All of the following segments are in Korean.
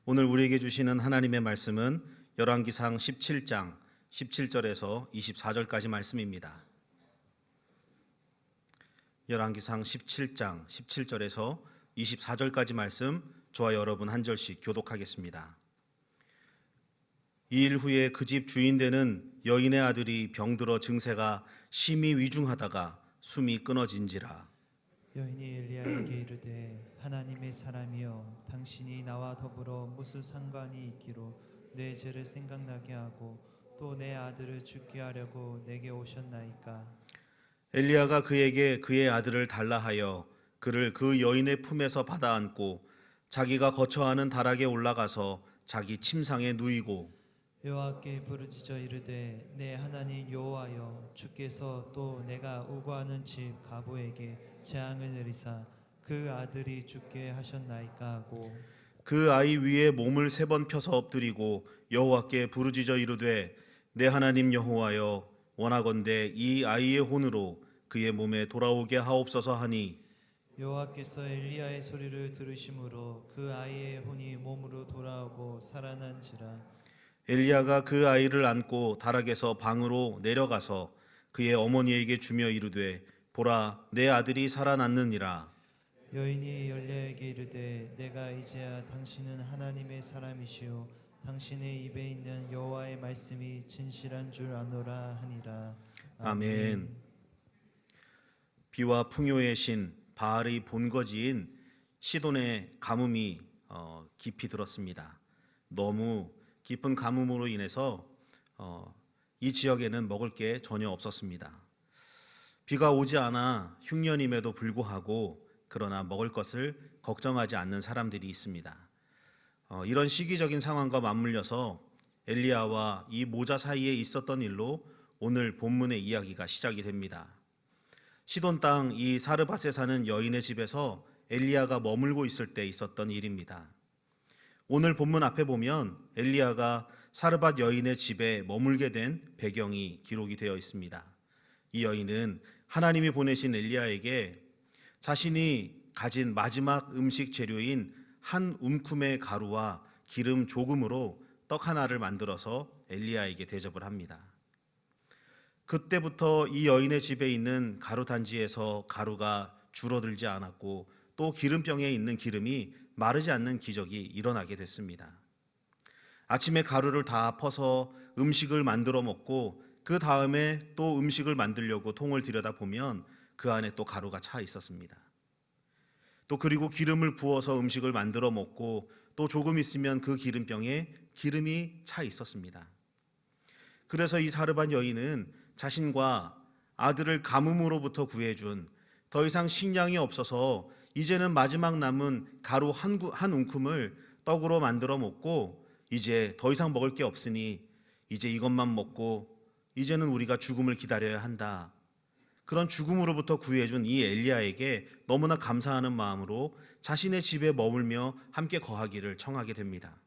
오늘 우리에게 주시는 하나님의 말씀은 열왕기상 17장 17절에서 24절까지 말씀입니다. 열왕기상 17장 17절에서 24절까지 말씀, 저와 여러분 한 절씩 교독하겠습니다. 이 일 후에 그 집 주인 되는 여인의 아들이 병들어 증세가 심히 위중하다가 숨이 끊어진지라. 여인이 엘리야에게 이르되 하나님의 사람이여, 당신이 나와 더불어 무슨 상관이 있기로 내 죄를 생각나게 하고 또 내 아들을 죽게 하려고 내게 오셨나이까. 엘리야가 그에게 그의 아들을 달라 하여 그를 그 여인의 품에서 받아 안고 자기가 거처하는 다락에 올라가서 자기 침상에 누이고 여호와께 부르짖어 이르되 내 하나님 여호와여, 주께서 또 내가 우거하는 집 가부에게 재앙을 내리사 그 아들이 죽게 하셨나이까 하고 그 아이 위에 몸을 3번 펴서 엎드리고 여호와께 부르짖어 이르되 내 하나님 여호와여, 원하건대 이 아이의 혼으로 그의 몸에 돌아오게 하옵소서 하니 여호와께서 엘리야의 소리를 들으심으로 그 아이의 혼이 몸으로 돌아오고 살아난지라. 엘리야가 그 아이를 안고 다락에서 방으로 내려가서 그의 어머니에게 주며 이르되 보라, 내 아들이 살아났느니라. 여인이 엘리야에게 이르되 내가 이제야 당신은 하나님의 사람이시오, 당신의 입에 있는 여호와의 말씀이 진실한 줄 아노라 하니라. 아멘. 비와 풍요의 신 바알의 본거지인 시돈의 가뭄이 깊이 들었습니다. 너무 깊은 가뭄으로 인해서 이 지역에는 먹을 게 전혀 없었습니다. 비가 오지 않아 흉년임에도 불구하고 그러나 먹을 것을 걱정하지 않는 사람들이 있습니다. 이런 시기적인 상황과 맞물려서 엘리야와 이 모자 사이에 있었던 일로 오늘 본문의 이야기가 시작이 됩니다. 시돈 땅 이 사르밧에 사는 여인의 집에서 엘리야가 머물고 있을 때 있었던 일입니다. 오늘 본문 앞에 보면 엘리야가 사르밧 여인의 집에 머물게 된 배경이 기록이 되어 있습니다. 이 여인은 하나님이 보내신 엘리야에게 자신이 가진 마지막 음식 재료인 한 움큼의 가루와 기름 조금으로 떡 하나를 만들어서 엘리야에게 대접을 합니다. 그때부터 이 여인의 집에 있는 가루 단지에서 가루가 줄어들지 않았고 또 기름병에 있는 기름이 마르지 않는 기적이 일어나게 됐습니다. 아침에 가루를 다 퍼서 음식을 만들어 먹고 그 다음에 또 음식을 만들려고 통을 들여다보면 그 안에 또 가루가 차 있었습니다. 또 그리고 기름을 부어서 음식을 만들어 먹고 또 조금 있으면 그 기름병에 기름이 차 있었습니다. 그래서 이 사르밧 여인은 자신과 아들을 가뭄으로부터 구해준, 더 이상 식량이 없어서 이제는 마지막 남은 가루 한 움큼을 떡으로 만들어 먹고 이제 더 이상 먹을 게 없으니 이제 이것만 먹고 이제는 우리가 죽음을 기다려야 한다. 그런 죽음으로부터 구해준 이 엘리야에게 너무나 감사하는 마음으로 자신의 집에 머물며 함께 거하기를 청하게 됩니다.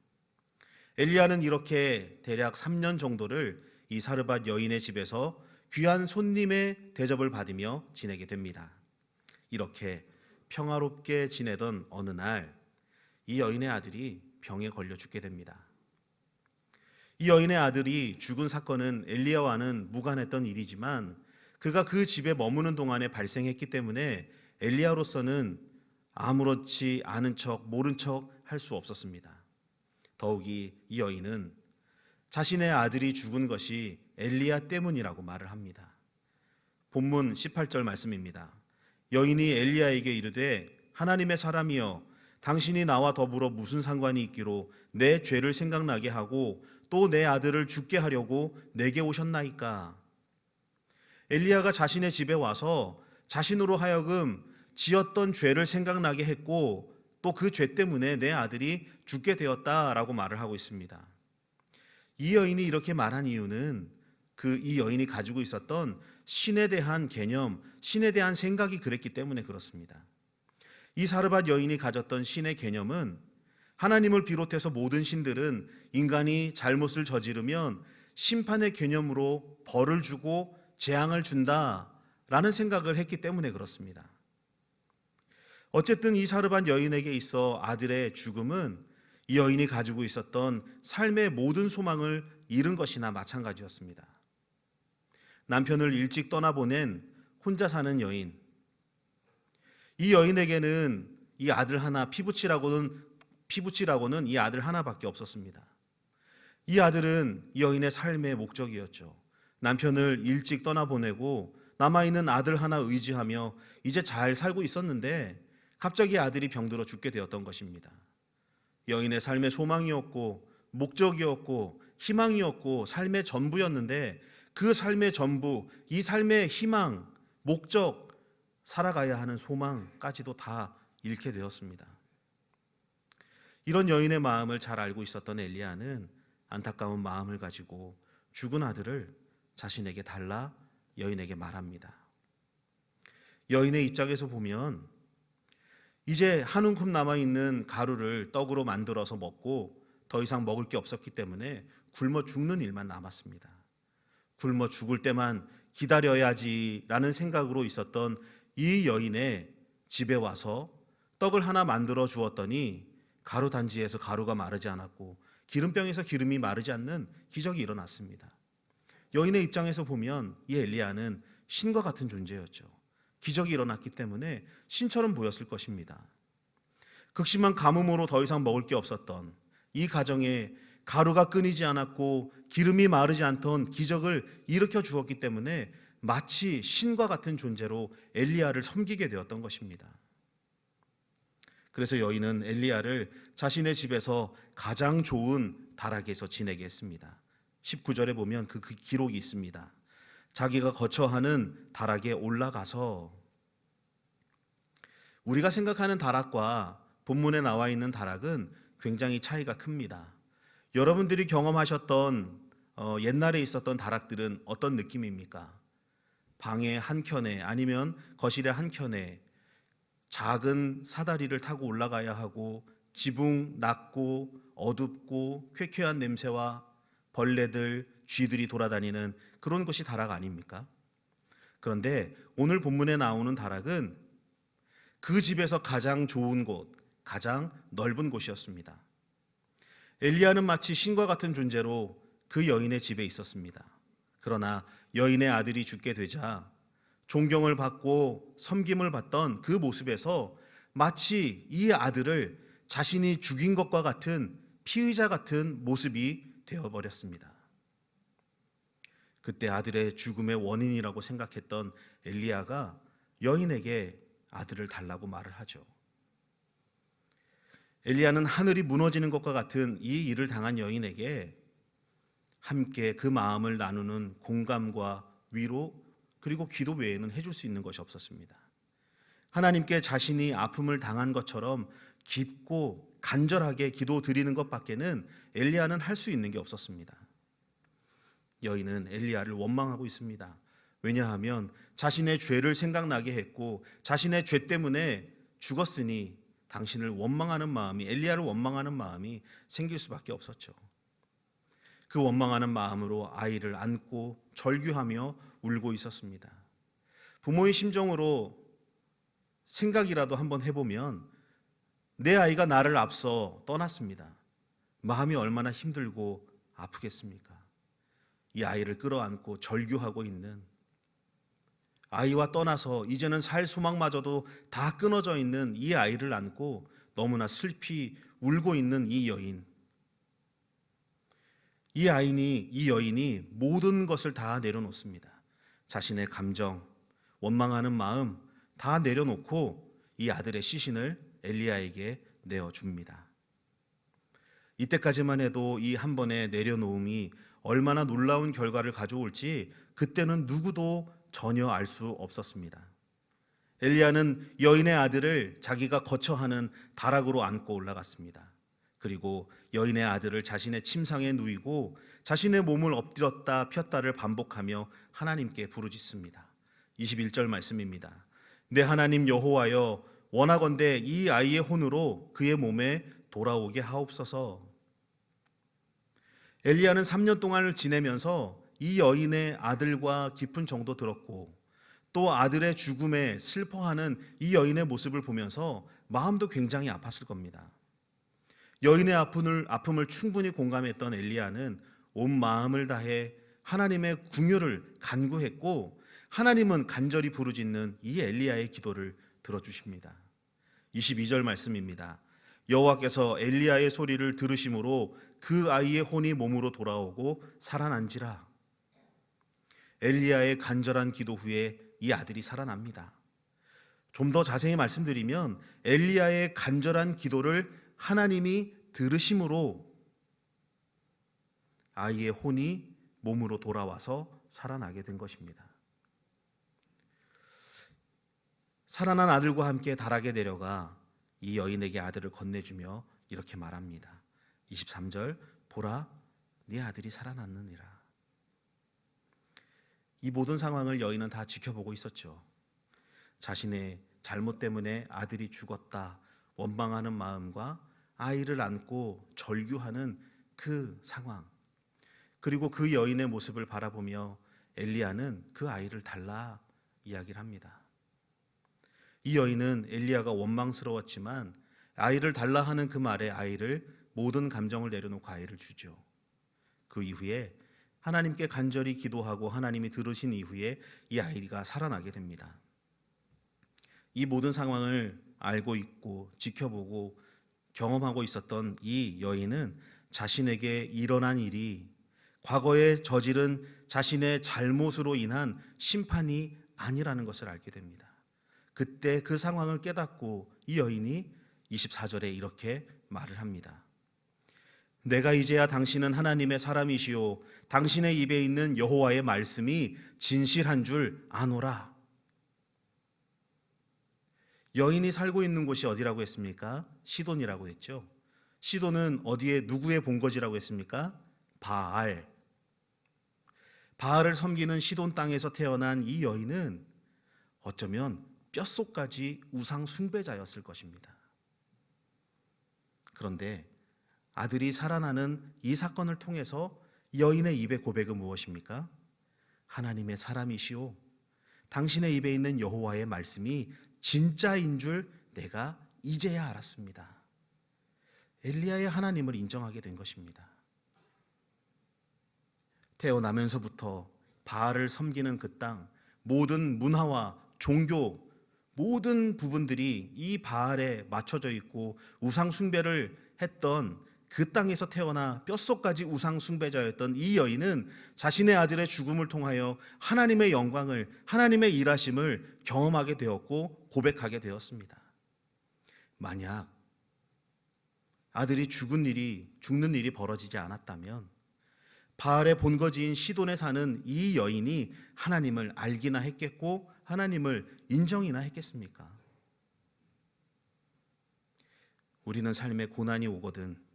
엘리야는 이렇게 대략 3년 정도를 이 사르밧 여인의 집에서 귀한 손님의 대접을 받으며 지내게 됩니다. 이렇게 평화롭게 지내던 어느 날 이 여인의 아들이 병에 걸려 죽게 됩니다. 이 여인의 아들이 죽은 사건은 엘리야와는 무관했던 일이지만 그가 그 집에 머무는 동안에 발생했기 때문에 엘리야로서는 아무렇지 않은 척 모른 척 할 수 없었습니다. 더욱이 이 여인은 자신의 아들이 죽은 것이 엘리야 때문이라고 말을 합니다. 본문 18절 말씀입니다. 여인이 엘리야에게 이르되 하나님의 사람이여, 당신이 나와 더불어 무슨 상관이 있기로 내 죄를 생각나게 하고 또 내 아들을 죽게 하려고 내게 오셨나이까. 엘리야가 자신의 집에 와서 자신으로 하여금 지었던 죄를 생각나게 했고 또 그 죄 때문에 내 아들이 죽게 되었다라고 말을 하고 있습니다. 이 여인이 이렇게 말한 이유는 이 여인이 가지고 있었던 신에 대한 개념, 신에 대한 생각이 그랬기 때문에 그렇습니다. 이 사르밧 여인이 가졌던 신의 개념은 하나님을 비롯해서 모든 신들은 인간이 잘못을 저지르면 심판의 개념으로 벌을 주고 재앙을 준다라는 생각을 했기 때문에 그렇습니다. 어쨌든 이 사르밧 여인에게 있어 아들의 죽음은 이 여인이 가지고 있었던 삶의 모든 소망을 잃은 것이나 마찬가지였습니다. 남편을 일찍 떠나보낸 혼자 사는 여인. 이 여인에게는 이 아들 하나, 피부치라고는 이 아들 하나밖에 없었습니다. 이 아들은 이 여인의 삶의 목적이었죠. 남편을 일찍 떠나보내고 남아있는 아들 하나 의지하며 이제 잘 살고 있었는데 갑자기 아들이 병들어 죽게 되었던 것입니다. 여인의 삶의 소망이었고 목적이었고 희망이었고 삶의 전부였는데 그 삶의 전부, 이 삶의 희망, 목적, 살아가야 하는 소망까지도 다 잃게 되었습니다. 이런 여인의 마음을 잘 알고 있었던 엘리야는 안타까운 마음을 가지고 죽은 아들을 자신에게 달라 여인에게 말합니다. 여인의 입장에서 보면 이제 한 움큼 남아있는 가루를 떡으로 만들어서 먹고 더 이상 먹을 게 없었기 때문에 굶어 죽는 일만 남았습니다. 굶어 죽을 때만 기다려야지라는 생각으로 있었던 이 여인의 집에 와서 떡을 하나 만들어 주었더니 가루 단지에서 가루가 마르지 않았고 기름병에서 기름이 마르지 않는 기적이 일어났습니다. 여인의 입장에서 보면 이 엘리야는 신과 같은 존재였죠. 기적이 일어났기 때문에 신처럼 보였을 것입니다. 극심한 가뭄으로 더 이상 먹을 게 없었던 이 가정에 가루가 끊이지 않았고 기름이 마르지 않던 기적을 일으켜 주었기 때문에 마치 신과 같은 존재로 엘리야를 섬기게 되었던 것입니다. 그래서 여인은 엘리야를 자신의 집에서 가장 좋은 다락에서 지내게 했습니다. 19절에 보면 그 기록이 있습니다. 자기가 거처하는 다락에 올라가서, 우리가 생각하는 다락과 본문에 나와 있는 다락은 굉장히 차이가 큽니다. 여러분들이 경험하셨던 옛날에 있었던 다락들은 어떤 느낌입니까? 방의 한켠에 아니면 거실의 한켠에 작은 사다리를 타고 올라가야 하고 지붕 낮고 어둡고 쾌쾌한 냄새와 벌레들, 쥐들이 돌아다니는 그런 곳이 다락 아닙니까? 그런데 오늘 본문에 나오는 다락은 그 집에서 가장 좋은 곳, 가장 넓은 곳이었습니다. 엘리야는 마치 신과 같은 존재로 그 여인의 집에 있었습니다. 그러나 여인의 아들이 죽게 되자 존경을 받고 섬김을 받던 그 모습에서 마치 이 아들을 자신이 죽인 것과 같은 피의자 같은 모습이 되어버렸습니다. 그때 아들의 죽음의 원인이라고 생각했던 엘리야가 여인에게 아들을 달라고 말을 하죠. 엘리야는 하늘이 무너지는 것과 같은 이 일을 당한 여인에게 함께 그 마음을 나누는 공감과 위로 그리고 기도 외에는 해줄 수 있는 것이 없었습니다. 하나님께 자신이 아픔을 당한 것처럼 깊고 간절하게 기도 드리는 것밖에는 엘리야는 할 수 있는 게 없었습니다. 여인은 엘리야를 원망하고 있습니다. 왜냐하면 자신의 죄를 생각나게 했고 자신의 죄 때문에 죽었으니 당신을 원망하는 마음이, 엘리야를 원망하는 마음이 생길 수밖에 없었죠. 그 원망하는 마음으로 아이를 안고 절규하며 울고 있었습니다. 부모의 심정으로 생각이라도 한번 해보면 내 아이가 나를 앞서 떠났습니다. 마음이 얼마나 힘들고 아프겠습니까? 이 아이를 끌어안고 절규하고 있는, 아이와 떠나서 이제는 살 소망마저도 다 끊어져 있는 이 아이를 안고 너무나 슬피 울고 있는 이 여인. 이 여인이 모든 것을 다 내려놓습니다. 자신의 감정, 원망하는 마음 다 내려놓고 이 아들의 시신을 엘리야에게 내어줍니다. 이때까지만 해도 이 한 번의 내려놓음이 얼마나 놀라운 결과를 가져올지 그때는 누구도 전혀 알 수 없었습니다. 엘리야는 여인의 아들을 자기가 거처하는 다락으로 안고 올라갔습니다. 그리고 여인의 아들을 자신의 침상에 누이고 자신의 몸을 엎드렸다 폈다를 반복하며 하나님께 부르짖습니다. 21절 말씀입니다. 내 하나님 여호와여, 원하건대 이 아이의 혼으로 그의 몸에 돌아오게 하옵소서. 엘리야는 3년 동안을 지내면서 이 여인의 아들과 깊은 정도 들었고 또 아들의 죽음에 슬퍼하는 이 여인의 모습을 보면서 마음도 굉장히 아팠을 겁니다. 여인의 아픔을 충분히 공감했던 엘리야는 온 마음을 다해 하나님의 궁유를 간구했고, 하나님은 간절히 부르짖는 이 엘리야의 기도를 들어주십니다. 22절 말씀입니다. 여호와께서 엘리야의 소리를 들으심으로 그 아이의 혼이 몸으로 돌아오고 살아난지라. 엘리야의 간절한 기도 후에 이 아들이 살아납니다. 좀 더 자세히 말씀드리면 엘리야의 간절한 기도를 하나님이 들으심으로 아이의 혼이 몸으로 돌아와서 살아나게 된 것입니다. 살아난 아들과 함께 달하게 내려가 이 여인에게 아들을 건네주며 이렇게 말합니다. 23절, 보라, 네 아들이 살아났느니라. 이 모든 상황을 여인은 다 지켜보고 있었죠. 자신의 잘못 때문에 아들이 죽었다 원망하는 마음과 아이를 안고 절규하는 그 상황, 그리고 그 여인의 모습을 바라보며 엘리야는 그 아이를 달라 이야기를 합니다. 이 여인은 엘리야가 원망스러웠지만 아이를 달라 하는 그 말에 아이를 모든 감정을 내려놓고 아이를 주죠. 그 이후에 하나님께 간절히 기도하고 하나님이 들으신 이후에 이 아이가 살아나게 됩니다. 이 모든 상황을 알고 있고 지켜보고 경험하고 있었던 이 여인은 자신에게 일어난 일이 과거에 저지른 자신의 잘못으로 인한 심판이 아니라는 것을 알게 됩니다. 그때 그 상황을 깨닫고 이 여인이 24절에 이렇게 말을 합니다. 내가 이제야 당신은 하나님의 사람이시오 당신의 입에 있는 여호와의 말씀이 진실한 줄 아노라. 여인이 살고 있는 곳이 어디라고 했습니까? 시돈이라고 했죠. 시돈은 어디에 누구의 본거지라고 했습니까? 바알을 섬기는 시돈 땅에서 태어난 이 여인은 어쩌면 뼛속까지 우상 숭배자였을 것입니다. 그런데 아들이 살아나는 이 사건을 통해서 여인의 입의 고백은 무엇입니까? 하나님의 사람이시오 당신의 입에 있는 여호와의 말씀이 진짜인 줄 내가 이제야 알았습니다. 엘리야의 하나님을 인정하게 된 것입니다. 태어나면서부터 바알을 섬기는 그 땅, 모든 문화와 종교, 모든 부분들이 이 바알에 맞춰져 있고 우상 숭배를 했던 그 땅에서 태어나 뼛속까지 우상 숭배자였던 이 여인은 자신의 아들의 죽음을 통하여 하나님의 영광을, 하나님의 일하심을 경험하게 되었고 고백하게 되었습니다. 만약 아들이 죽는 일이 벌어지지 않았다면 바알의 본거지인 시돈에 사는 이 여인이 하나님을 알기나 했겠고 하나님을 인정이나 했겠습니까? 우리는 삶에 고난이 오거든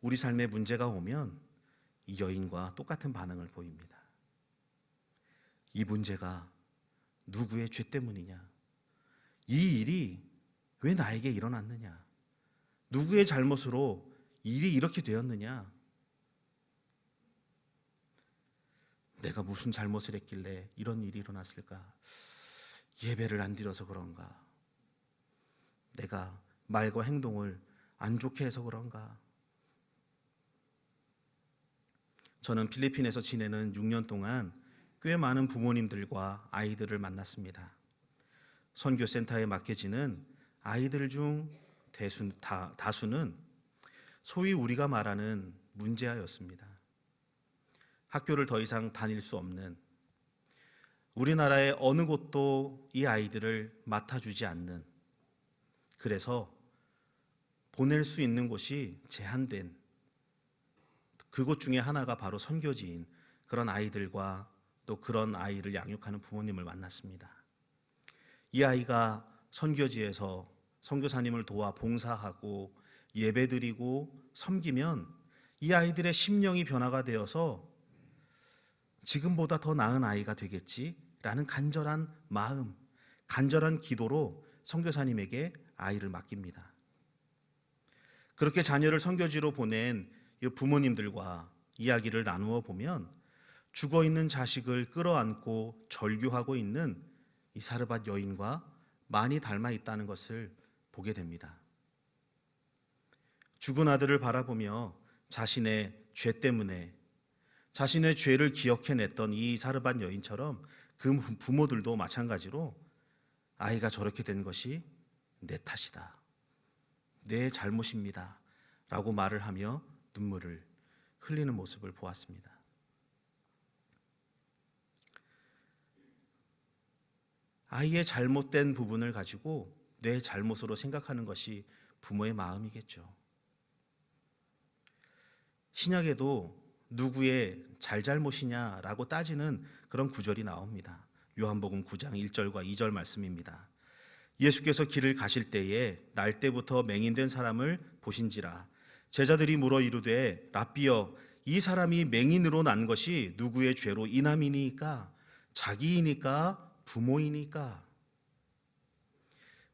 우리 삶에 문제가 오면 이 여인과 똑같은 반응을 보입니다. 이 문제가 누구의 죄 때문이냐? 이 일이 왜 나에게 일어났느냐? 누구의 잘못으로 일이 이렇게 되었느냐? 내가 무슨 잘못을 했길래 이런 일이 일어났을까? 예배를 안 드려서 그런가? 내가 말과 행동을 안 좋게 해서 그런가? 저는 필리핀에서 지내는 6년 동안 꽤 많은 부모님들과 아이들을 만났습니다. 선교센터에 맡겨지는 아이들 중 다수는 소위 우리가 말하는 문제아였습니다. 학교를 더 이상 다닐 수 없는, 우리나라의 어느 곳도 이 아이들을 맡아주지 않는, 그래서 보낼 수 있는 곳이 제한된 그곳 중에 하나가 바로 선교지인 그런 아이들과 또 그런 아이를 양육하는 부모님을 만났습니다. 이 아이가 선교지에서 선교사님을 도와 봉사하고 예배드리고 섬기면 이 아이들의 심령이 변화가 되어서 지금보다 더 나은 아이가 되겠지라는 간절한 마음, 간절한 기도로 선교사님에게 아이를 맡깁니다. 그렇게 자녀를 선교지로 보낸 이 부모님들과 이야기를 나누어 보면 죽어있는 자식을 끌어안고 절규하고 있는 이 사르밧 여인과 많이 닮아 있다는 것을 보게 됩니다. 죽은 아들을 바라보며 자신의 죄 때문에 자신의 죄를 기억해냈던 이 사르밧 여인처럼 그 부모들도 마찬가지로 아이가 저렇게 된 것이 내 탓이다, 내 잘못입니다 라고 말을 하며 눈물을 흘리는 모습을 보았습니다. 아이의 잘못된 부분을 가지고 내 잘못으로 생각하는 것이 부모의 마음이겠죠. 신약에도 누구의 잘잘못이냐라고 따지는 그런 구절이 나옵니다. 요한복음 9장 1절과 2절 말씀입니다. 예수께서 길을 가실 때에 날 때부터 맹인된 사람을 보신지라. 제자들이 물어 이르되 랍비여, 이 사람이 맹인으로 난 것이 누구의 죄로 인함이니까? 자기이니까 부모이니까?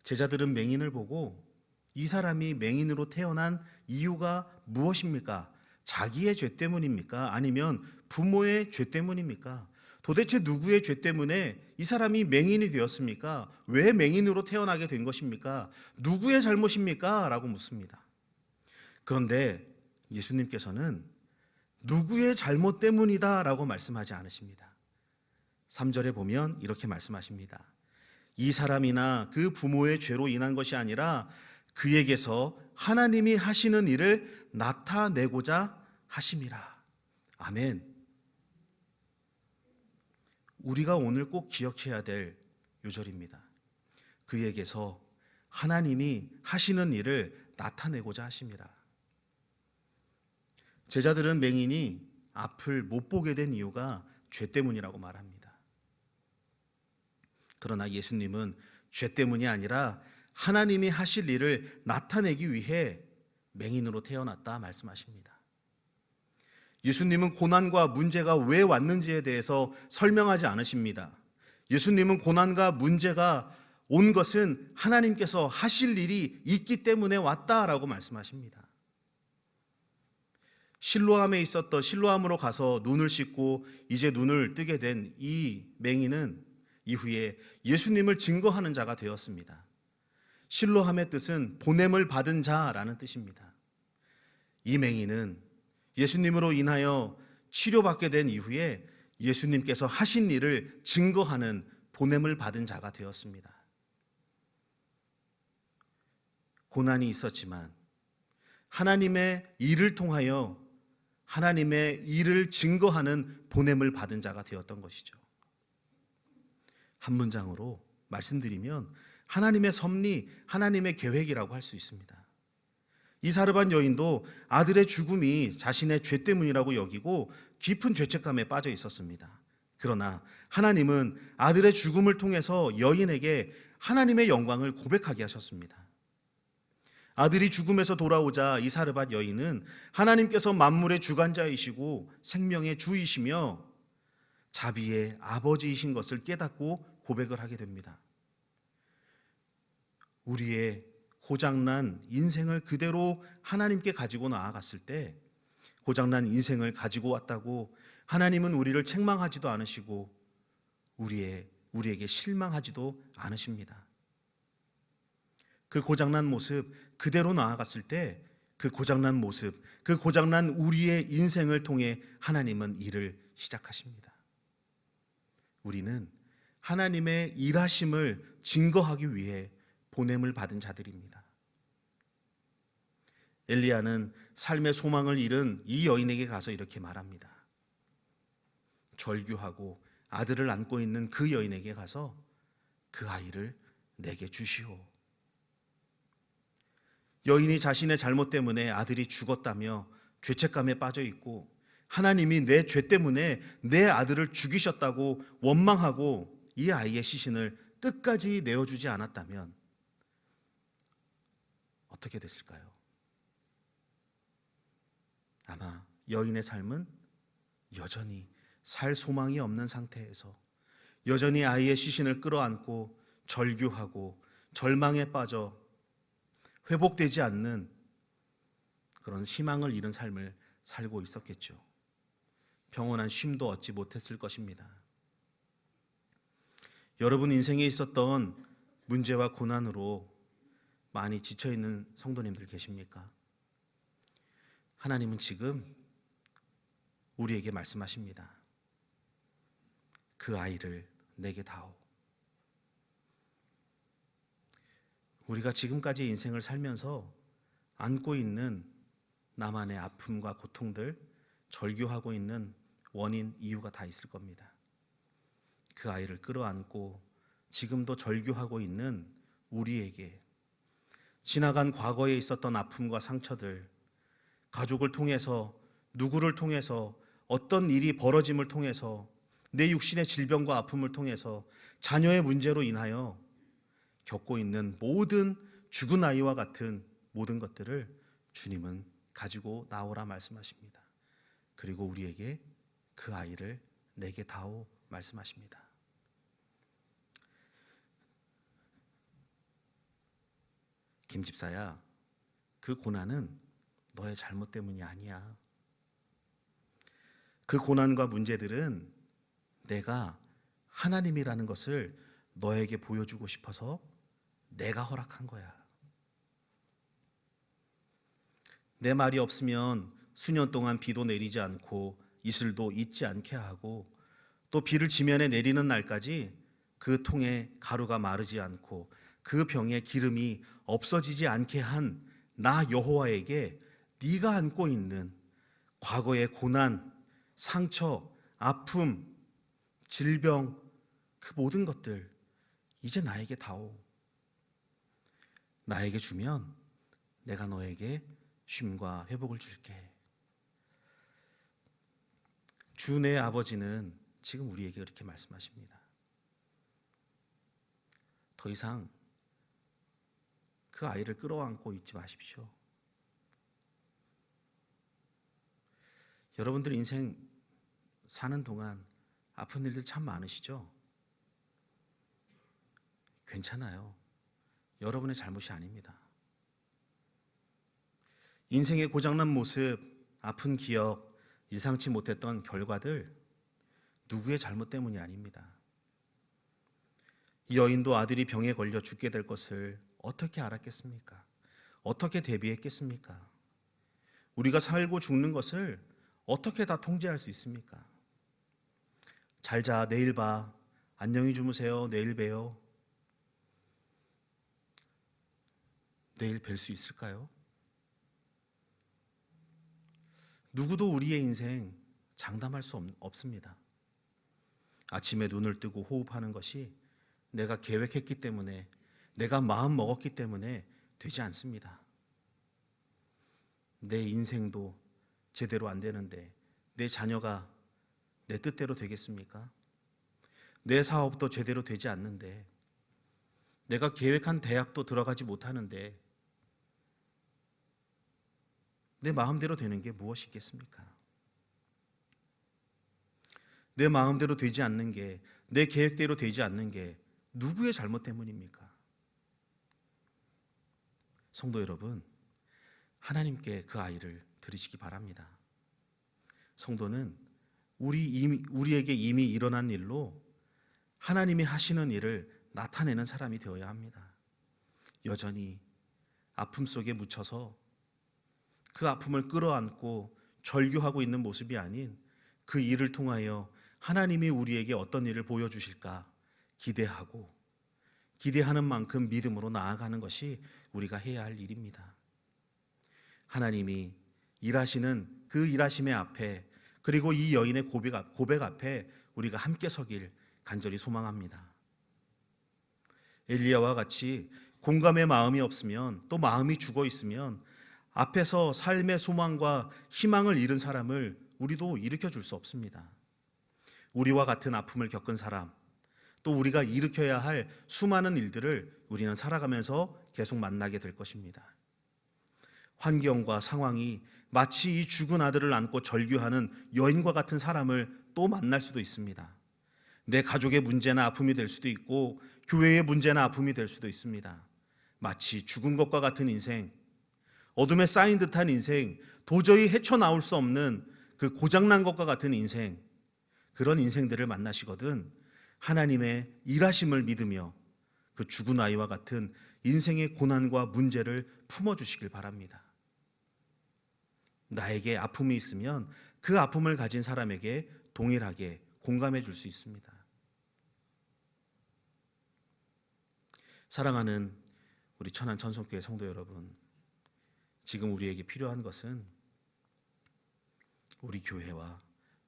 제자들은 맹인을 보고 이 사람이 맹인으로 태어난 이유가 무엇입니까? 자기의 죄 때문입니까? 아니면 부모의 죄 때문입니까? 도대체 누구의 죄 때문에 이 사람이 맹인이 되었습니까? 왜 맹인으로 태어나게 된 것입니까? 누구의 잘못입니까? 라고 묻습니다. 그런데 예수님께서는 누구의 잘못 때문이다 라고 말씀하지 않으십니다. 3절에 보면 이렇게 말씀하십니다. 이 사람이나 그 부모의 죄로 인한 것이 아니라 그에게서 하나님이 하시는 일을 나타내고자 하심이라. 아멘. 우리가 오늘 꼭 기억해야 될 요절입니다. 그에게서 하나님이 하시는 일을 나타내고자 하심이라. 제자들은 맹인이 앞을 못 보게 된 이유가 죄 때문이라고 말합니다. 그러나 예수님은 죄 때문이 아니라 하나님이 하실 일을 나타내기 위해 맹인으로 태어났다 말씀하십니다. 예수님은 고난과 문제가 왜 왔는지에 대해서 설명하지 않으십니다. 예수님은 고난과 문제가 온 것은 하나님께서 하실 일이 있기 때문에 왔다라고 말씀하십니다. 실로암에 있었던 실로암으로 가서 눈을 씻고 이제 눈을 뜨게 된 이 맹인은 이후에 예수님을 증거하는 자가 되었습니다. 실로함의 뜻은 보냄을 받은 자라는 뜻입니다. 이 맹인은 예수님으로 인하여 치료받게 된 이후에 예수님께서 하신 일을 증거하는 보냄을 받은 자가 되었습니다. 고난이 있었지만 하나님의 일을 통하여 하나님의 일을 증거하는 보냄을 받은 자가 되었던 것이죠. 한 문장으로 말씀드리면 하나님의 섭리, 하나님의 계획이라고 할 수 있습니다. 이 사르밧 여인도 아들의 죽음이 자신의 죄 때문이라고 여기고 깊은 죄책감에 빠져 있었습니다. 그러나 하나님은 아들의 죽음을 통해서 여인에게 하나님의 영광을 고백하게 하셨습니다. 아들이 죽음에서 돌아오자 이 사르밧 여인은 하나님께서 만물의 주관자이시고 생명의 주이시며 자비의 아버지이신 것을 깨닫고 고백을 하게 됩니다. 우리의 고장난 인생을 그대로 하나님께 가지고 나아갔을 때 고장난 인생을 가지고 왔다고 하나님은 우리를 책망하지도 않으시고 우리에게 실망하지도 않으십니다. 그 고장난 모습 그대로 나아갔을 때 그 고장난 모습, 그 고장난 우리의 인생을 통해 하나님은 일을 시작하십니다. 우리는 하나님의 일하심을 증거하기 위해 보냄을 받은 자들입니다. 엘리야는 삶의 소망을 잃은 이 여인에게 가서 이렇게 말합니다. 절규하고 아들을 안고 있는 그 여인에게 가서 그 아이를 내게 주시오. 여인이 자신의 잘못 때문에 아들이 죽었다며 죄책감에 빠져 있고 하나님이 내 죄 때문에 내 아들을 죽이셨다고 원망하고 이 아이의 시신을 끝까지 내어주지 않았다면 어떻게 됐을까요? 아마 여인의 삶은 여전히 살 소망이 없는 상태에서 여전히 아이의 시신을 끌어안고 절규하고 절망에 빠져 회복되지 않는 그런 희망을 잃은 삶을 살고 있었겠죠. 평온한 쉼도 얻지 못했을 것입니다. 여러분 인생에 있었던 문제와 고난으로 많이 지쳐있는 성도님들 계십니까? 하나님은 지금 우리에게 말씀하십니다. 그 아이를 내게 다오. 우리가 지금까지 인생을 살면서 안고 있는 나만의 아픔과 고통들, 절규하고 있는 원인, 이유가 다 있을 겁니다. 그 아이를 끌어안고 지금도 절규하고 있는 우리에게 지나간 과거에 있었던 아픔과 상처들, 가족을 통해서, 누구를 통해서, 어떤 일이 벌어짐을 통해서, 내 육신의 질병과 아픔을 통해서, 자녀의 문제로 인하여 겪고 있는 모든 죽은 아이와 같은 모든 것들을 주님은 가지고 나오라 말씀하십니다. 그리고 우리에게 그 아이를 내게 다오 말씀하십니다. 김 집사야, 그 고난은 너의 잘못 때문이 아니야. 그 고난과 문제들은 내가 하나님이라는 것을 너에게 보여주고 싶어서 내가 허락한 거야. 내 말이 없으면 수년 동안 비도 내리지 않고 이슬도 잊지 않게 하고, 또 비를 지면에 내리는 날까지 그 통에 가루가 마르지 않고 그 병에 기름이 없어지지 않게 한 나 여호와에게 네가 안고 있는 과거의 고난, 상처, 아픔, 질병, 그 모든 것들 이제 나에게 다오. 나에게 주면 내가 너에게 쉼과 회복을 줄게. 주 내 아버지는 지금 우리에게 그렇게 말씀하십니다. 더 이상 그 아이를 끌어안고 있지 마십시오. 여러분들 인생 사는 동안 아픈 일들 참 많으시죠? 괜찮아요. 여러분의 잘못이 아닙니다. 인생의 고장난 모습, 아픈 기억, 예상치 못했던 결과들 누구의 잘못 때문이 아닙니다. 이 여인도 아들이 병에 걸려 죽게 될 것을 어떻게 알았겠습니까? 어떻게 대비했겠습니까? 우리가 살고 죽는 것을 어떻게 다 통제할 수 있습니까? 잘 자, 내일 봐, 안녕히 주무세요, 내일 봬요. 내일 뵐 수 있을까요? 누구도 우리의 인생 장담할 수 없습니다. 아침에 눈을 뜨고 호흡하는 것이 내가 계획했기 때문에, 내가 마음 먹었기 때문에 되지 않습니다. 내 인생도 제대로 안 되는데 내 자녀가 내 뜻대로 되겠습니까? 내 사업도 제대로 되지 않는데, 내가 계획한 대학도 들어가지 못하는데 내 마음대로 되는 게 무엇이 있겠습니까? 내 마음대로 되지 않는 게, 내 계획대로 되지 않는 게 누구의 잘못 때문입니까? 성도 여러분, 하나님께 그 아이를 드리시기 바랍니다. 성도는 우리에게 이미 일어난 일로 하나님이 하시는 일을 나타내는 사람이 되어야 합니다. 여전히 아픔 속에 묻혀서 그 아픔을 끌어안고 절규하고 있는 모습이 아닌, 그 일을 통하여 하나님이 우리에게 어떤 일을 보여주실까 기대하고, 기대하는 만큼 믿음으로 나아가는 것이 우리가 해야 할 일입니다. 하나님이 일하시는 그 일하심의 앞에, 그리고 이 여인의 고백 앞에 우리가 함께 서길 간절히 소망합니다. 엘리야와 같이 공감의 마음이 없으면, 또 마음이 죽어 있으면 앞에서 삶의 소망과 희망을 잃은 사람을 우리도 일으켜 줄 수 없습니다. 우리와 같은 아픔을 겪은 사람, 또 우리가 일으켜야 할 수많은 일들을 우리는 살아가면서 계속 만나게 될 것입니다. 환경과 상황이 마치 이 죽은 아들을 안고 절규하는 여인과 같은 사람을 또 만날 수도 있습니다. 내 가족의 문제나 아픔이 될 수도 있고, 교회의 문제나 아픔이 될 수도 있습니다. 마치 죽은 것과 같은 인생, 어둠에 쌓인 듯한 인생, 도저히 헤쳐나올 수 없는 그 고장난 것과 같은 인생, 그런 인생들을 만나시거든 하나님의 일하심을 믿으며 그 죽은 아이와 같은 인생의 고난과 문제를 품어주시길 바랍니다. 나에게 아픔이 있으면 그 아픔을 가진 사람에게 동일하게 공감해 줄 수 있습니다. 사랑하는 우리 천안 천성교회 성도 여러분, 지금 우리에게 필요한 것은 우리 교회와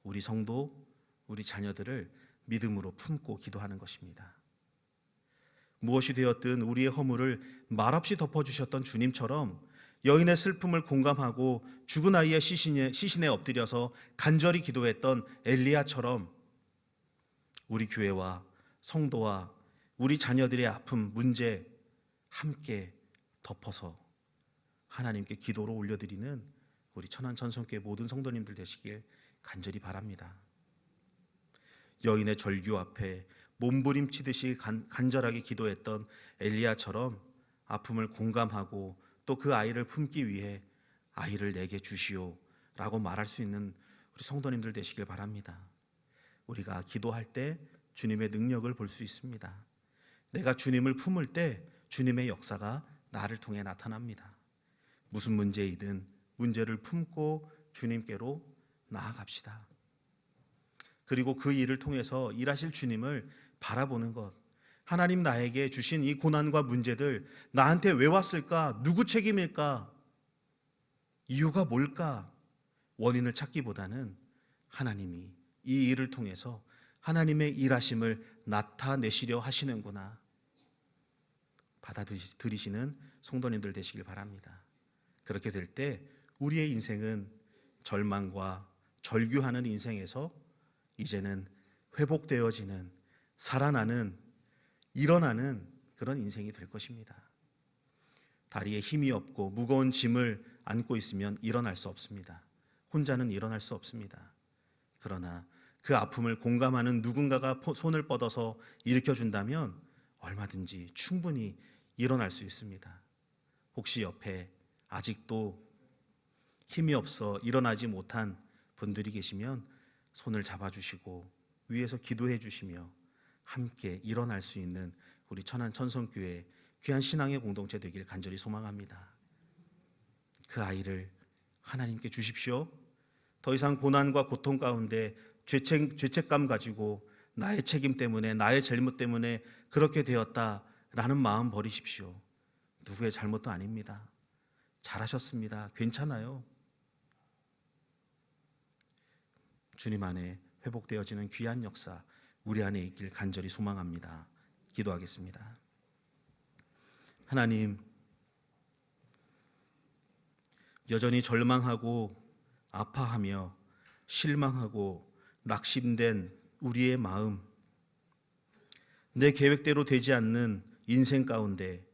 우리 성도, 우리 자녀들을 믿음으로 품고 기도하는 것입니다. 무엇이 되었든 우리의 허물을 말없이 덮어주셨던 주님처럼 여인의 슬픔을 공감하고 죽은 아이의 시신에 엎드려서 간절히 기도했던 엘리야처럼 우리 교회와 성도와 우리 자녀들의 아픔, 문제 함께 덮어서 하나님께 기도로 올려드리는 우리 천안 천성교회 모든 성도님들 되시길 간절히 바랍니다. 여인의 절규 앞에 몸부림치듯이 간절하게 기도했던 엘리야처럼 아픔을 공감하고 또 그 아이를 품기 위해 아이를 내게 주시오 라고 말할 수 있는 우리 성도님들 되시길 바랍니다. 우리가 기도할 때 주님의 능력을 볼 수 있습니다. 내가 주님을 품을 때 주님의 역사가 나를 통해 나타납니다. 무슨 문제이든 문제를 품고 주님께로 나아갑시다. 그리고 그 일을 통해서 일하실 주님을 바라보는 것, 하나님 나에게 주신 이 고난과 문제들 나한테 왜 왔을까? 누구 책임일까? 이유가 뭘까? 원인을 찾기보다는 하나님이 이 일을 통해서 하나님의 일하심을 나타내시려 하시는구나 받아들이시는 성도님들 되시길 바랍니다. 그렇게 될 때 우리의 인생은 절망과 절규하는 인생에서 이제는 회복되어지는, 살아나는, 일어나는 그런 인생이 될 것입니다. 다리에 힘이 없고 무거운 짐을 안고 있으면 일어날 수 없습니다. 혼자는 일어날 수 없습니다. 그러나 그 아픔을 공감하는 누군가가 손을 뻗어서 일으켜준다면 얼마든지 충분히 일어날 수 있습니다. 혹시 옆에 아직도 힘이 없어 일어나지 못한 분들이 계시면 손을 잡아주시고 위에서 기도해 주시며 함께 일어날 수 있는 우리 천안 천성교회 귀한 신앙의 공동체 되길 간절히 소망합니다. 그 아이를 하나님께 주십시오. 더 이상 고난과 고통 가운데 죄책감 가지고 나의 책임 때문에, 나의 잘못 때문에 그렇게 되었다라는 마음 버리십시오. 누구의 잘못도 아닙니다. 잘하셨습니다. 괜찮아요. 주님 안에 회복되어지는 귀한 역사 우리 안에 있길 간절히 소망합니다. 기도하겠습니다. 하나님, 여전히 절망하고 아파하며 실망하고 낙심된 우리의 마음, 내 계획대로 되지 않는 인생 가운데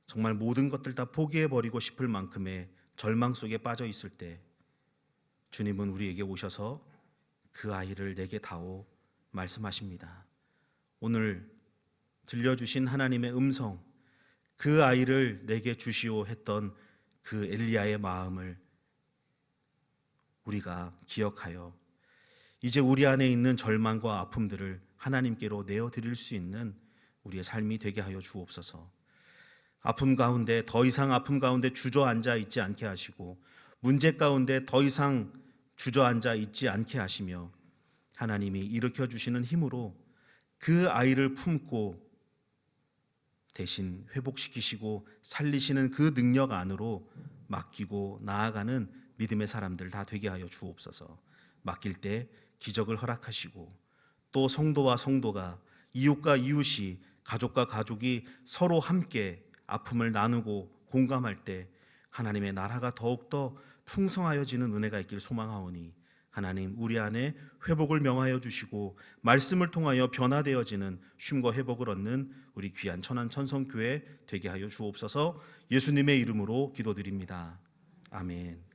정말 모든 것들 다 포기해버리고 싶을 만큼의 절망 속에 빠져 있을 때 주님은 우리에게 오셔서 그 아이를 내게 다오 말씀하십니다. 오늘 들려주신 하나님의 음성, 그 아이를 내게 주시오 했던 그 엘리야의 마음을 우리가 기억하여 이제 우리 안에 있는 절망과 아픔들을 하나님께로 내어드릴 수 있는 우리의 삶이 되게 하여 주옵소서. 아픔 가운데 더 이상 아픔 가운데 주저앉아 있지 않게 하시고 문제 가운데 더 이상 주저앉아 있지 않게 하시며 하나님이 일으켜 주시는 힘으로 그 아이를 품고 대신 회복시키시고 살리시는 그 능력 안으로 맡기고 나아가는 믿음의 사람들 다 되게 하여 주옵소서. 맡길 때 기적을 허락하시고 또 성도와 성도가, 이웃과 이웃이, 가족과 가족이 서로 함께 아픔을 나누고 공감할 때 하나님의 나라가 더욱더 풍성하여지는 은혜가 있길 소망하오니 하나님 우리 안에 회복을 명하여 주시고 말씀을 통하여 변화되어지는 쉼과 회복을 얻는 우리 귀한 천안 천성교회 되게 하여 주옵소서. 예수님의 이름으로 기도드립니다. 아멘.